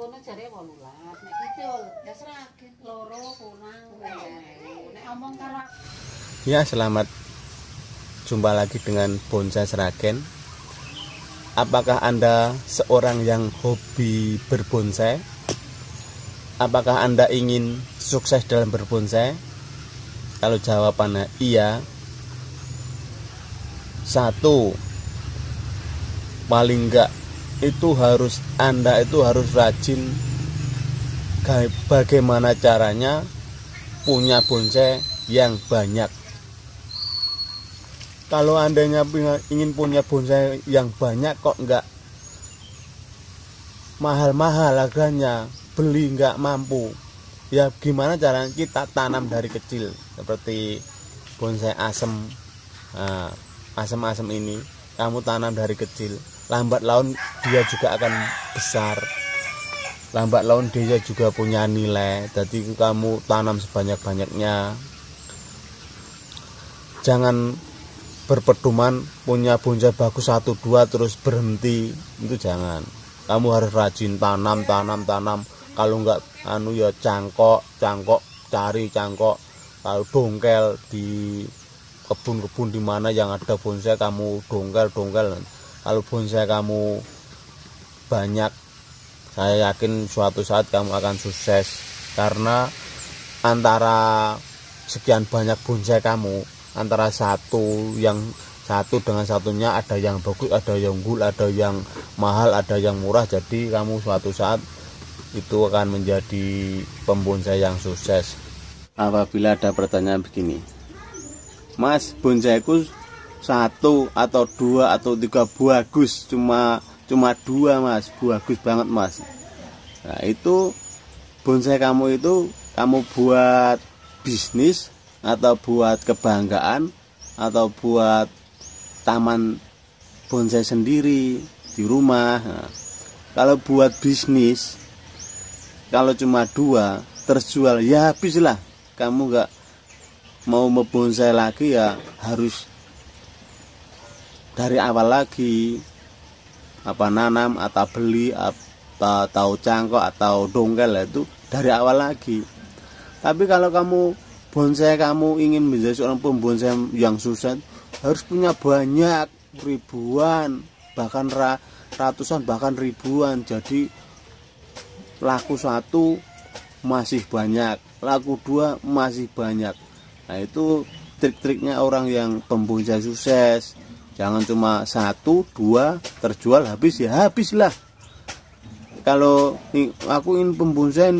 kono jare 18. Nek kidul ya Sragen loro kurang. Nek omong karo Ya, selamat jumpa lagi dengan Bonsai Sragen. Apakah Anda seorang yang hobi berbonsai? Apakah Anda ingin sukses dalam berbonsai? Kalau jawabannya iya, satu, paling enggak Anda itu harus rajin. Bagaimana caranya punya bonsai yang banyak? Kalau Anda ingin punya bonsai yang banyak kok enggak mahal-mahal harganya, beli enggak mampu, ya gimana caranya? Kita tanam dari kecil, seperti bonsai asem. Nah, asem-asem ini kamu tanam dari kecil, lambat laun dia juga akan besar, lambat laun dia juga punya nilai. Jadi kamu tanam sebanyak-banyaknya. Jangan berpedoman punya bonsai bagus 1-2 terus berhenti, itu jangan. Kamu harus rajin tanam. Kalau enggak ya cangkok, cari cangkok. Kalau dongkel di kebun-kebun di mana yang ada bonsai, kamu dongkel. Kalau bonsai kamu banyak, saya yakin suatu saat kamu akan sukses. Karena antara sekian banyak bonsai kamu, antara satu dengan satunya, ada yang bagus, ada yang unggul, ada yang mahal, ada yang murah. Jadi kamu suatu saat itu akan menjadi pembonsai yang sukses. Apabila ada pertanyaan begini, Mas, bonsaiku 1 atau 2 atau 3 bagus, cuma 2 Mas, bagus banget Mas. Nah, itu bonsai kamu itu kamu buat bisnis atau buat kebanggaan atau buat taman bonsai sendiri di rumah. Nah, kalau buat bisnis, kalau cuma 2 terjual ya habislah. Kamu nggak mau membonsai lagi, ya harus dari awal lagi, nanam atau beli atau cangkok atau dongkel, itu dari awal lagi. Tapi kalau bonsai kamu ingin menjadi seorang pembonsai yang sukses, harus punya banyak, ribuan, bahkan ratusan, bahkan ribuan. Jadi laku 1 masih banyak, laku 2 masih banyak. Nah, itu trik-triknya orang yang pembonsai sukses. Jangan cuma 1-2 terjual habis, ya habislah. Kalau aku ingin pembonsai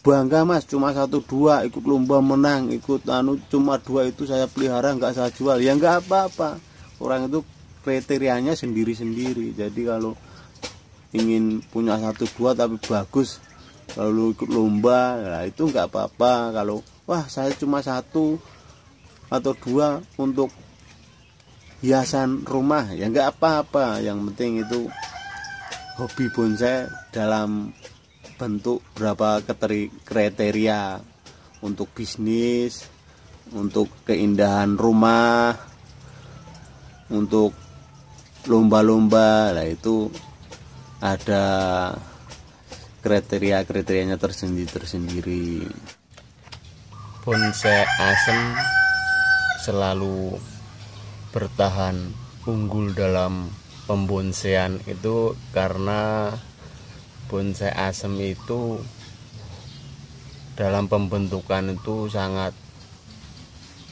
bangga Mas, cuma 1-2 ikut lomba menang, ikut cuma 2 itu saya pelihara, nggak saya jual, ya nggak apa-apa. Orang itu kriterianya sendiri-sendiri. Jadi kalau ingin punya 1-2 tapi bagus, kalau ikut lomba, nah itu nggak apa-apa. Kalau wah saya cuma 1 atau 2 untuk hiasan rumah, ya nggak apa-apa. Yang penting itu hobi bonsai dalam bentuk berapa kriteria: untuk bisnis, untuk keindahan rumah, untuk lomba-lomba. Nah, itu ada kriterianya tersendiri. Bonsai asem selalu bertahan unggul dalam pembonsaian itu karena bonsai asem itu dalam pembentukan itu sangat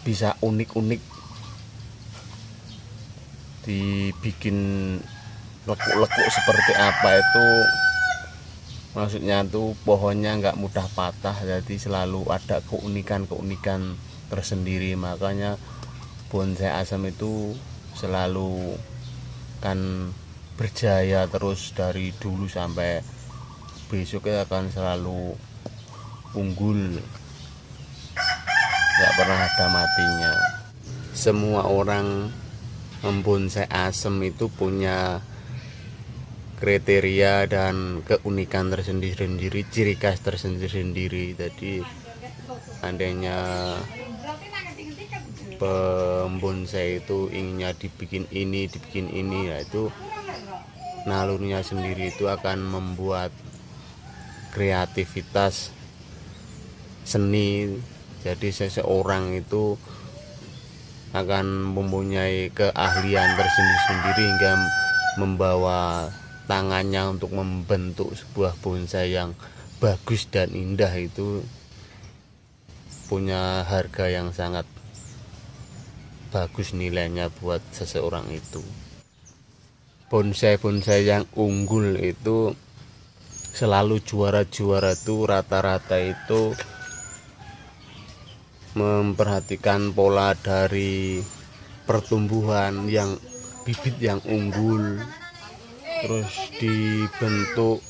bisa unik-unik, dibikin lekuk-lekuk seperti apa itu, maksudnya tuh pohonnya nggak mudah patah. Jadi selalu ada keunikan tersendiri. Makanya bonsai asem itu selalu kan berjaya terus dari dulu sampai besoknya akan selalu unggul, nggak pernah ada matinya. Semua orang membonsai asem itu punya kriteria dan keunikan tersendiri, ciri khas tersendiri. Jadi andainya pembonsai itu inginnya dibikin ini, ya itu nalurnya sendiri itu akan membuat kreativitas seni. Jadi seseorang itu akan mempunyai keahlian tersendiri-sendiri hingga membawa tangannya untuk membentuk sebuah bonsai yang bagus dan indah, itu punya harga yang sangat bagus nilainya buat seseorang itu. Bonsai-bonsai yang unggul itu selalu juara-juara itu rata-rata itu memperhatikan pola dari pertumbuhan yang bibit yang unggul, terus dibentuk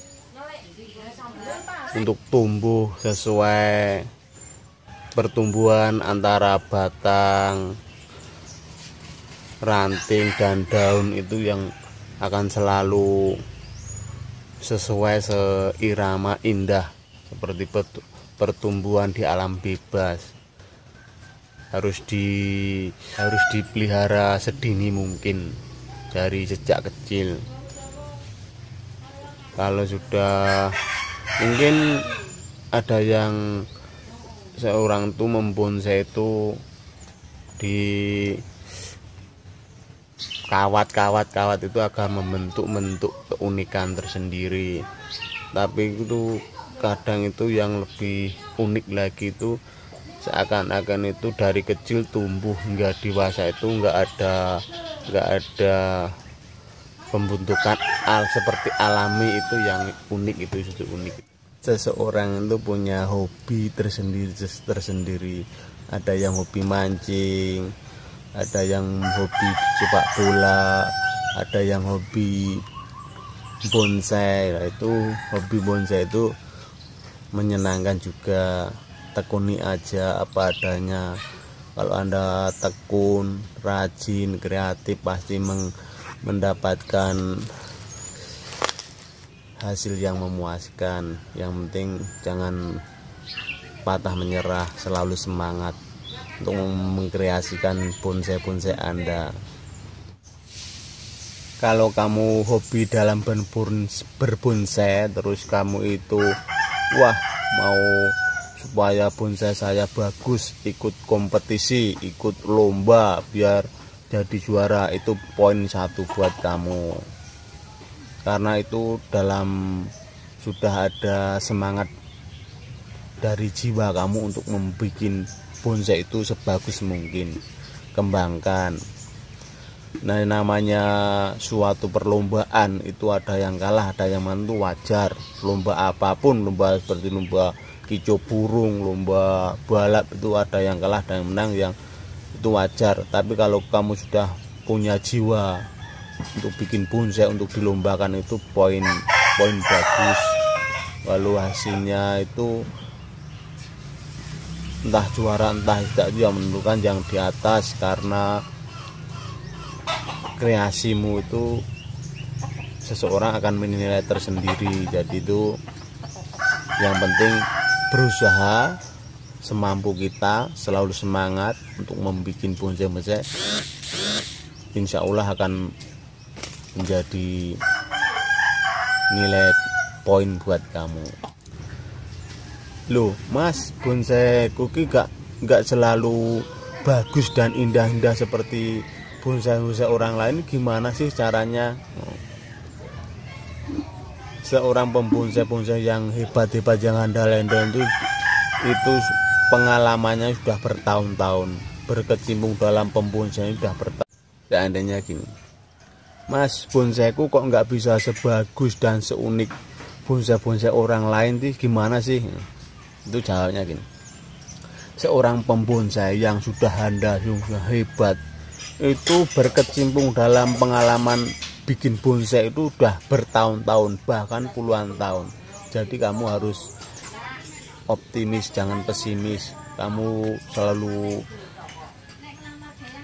untuk tumbuh sesuai pertumbuhan antara batang, ranting dan daun, itu yang akan selalu sesuai seirama indah seperti pertumbuhan di alam bebas. Harus dipelihara sedini mungkin dari sejak kecil. Kalau sudah, mungkin ada yang seorang tuh membonsai itu di kawat itu akan membentuk keunikan tersendiri. Tapi itu kadang itu yang lebih unik lagi itu seakan-akan itu dari kecil tumbuh hingga dewasa itu nggak ada pembentukan seperti alami, itu yang unik, itu unik. Seseorang itu punya hobi tersendiri. Ada yang hobi mancing, ada yang hobi sepak bola, ada yang hobi bonsai. Nah, itu hobi bonsai itu menyenangkan juga. Tekuni aja apa adanya. Kalau Anda tekun, rajin, kreatif, pasti mendapatkan hasil yang memuaskan. Yang penting jangan patah menyerah, selalu semangat untuk mengkreasikan bonsai-bonsai Anda. Kalau kamu hobi dalam berbonsai, terus kamu itu mau supaya bonsai saya bagus, ikut kompetisi, ikut lomba biar jadi juara, itu poin 1 buat kamu. Karena itu sudah ada semangat dari jiwa kamu untuk membuat bonsai itu sebagus mungkin. Kembangkan. Nah, namanya suatu perlombaan itu ada yang kalah, ada yang menang, itu wajar. Lomba apapun, lomba seperti lomba kicau burung, lomba balap, itu ada yang kalah, ada yang menang, yang itu wajar. Tapi kalau kamu sudah punya jiwa untuk bikin bonsai untuk dilombakan, itu poin bagus. Lalu hasilnya itu entah juara entah tidak, itu yang menentukan yang di atas, karena kreasimu itu seseorang akan menilai tersendiri. Jadi itu yang penting berusaha semampu kita, selalu semangat untuk membuat bonsai-bonsai. Insya Allah akan menjadi nilai poin buat kamu. Loh Mas, bonsai kuki gak selalu bagus dan indah-indah seperti bonsai-bonsai orang lain, gimana sih caranya? Seorang pembonsai-bonsai yang hebat-hebat, yang andal-andal itu pengalamannya sudah bertahun-tahun, berkecimpung dalam pembonsaian sudah bertahun. Seandainya gini, Mas, bonsaiku kok nggak bisa sebagus dan seunik bonsai-bonsai orang lain sih, gimana sih? Itu jawabnya gini, seorang pembonsai yang sudah handal, sudah hebat, itu berkecimpung dalam pengalaman bikin bonsai itu udah bertahun-tahun, bahkan puluhan tahun. Jadi kamu harus optimis, jangan pesimis. Kamu selalu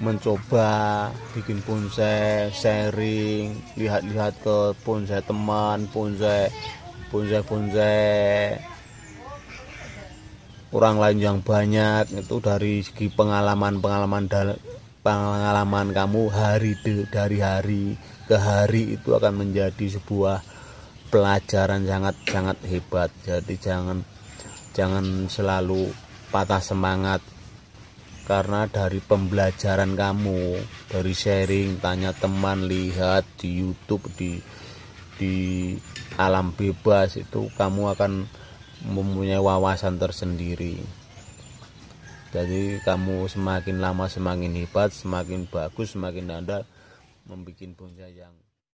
mencoba bikin bonsai, sharing, lihat-lihat ke bonsai teman, bonsai orang lain yang banyak. Itu dari segi pengalaman kamu dari hari ke hari, itu akan menjadi sebuah pelajaran sangat hebat. Jadi jangan selalu patah semangat, karena dari pembelajaran kamu, dari sharing, tanya teman, lihat di YouTube, di alam bebas, itu kamu akan mempunyai wawasan tersendiri. Jadi kamu semakin lama semakin hebat, semakin bagus, semakin andal membuat bonsai yang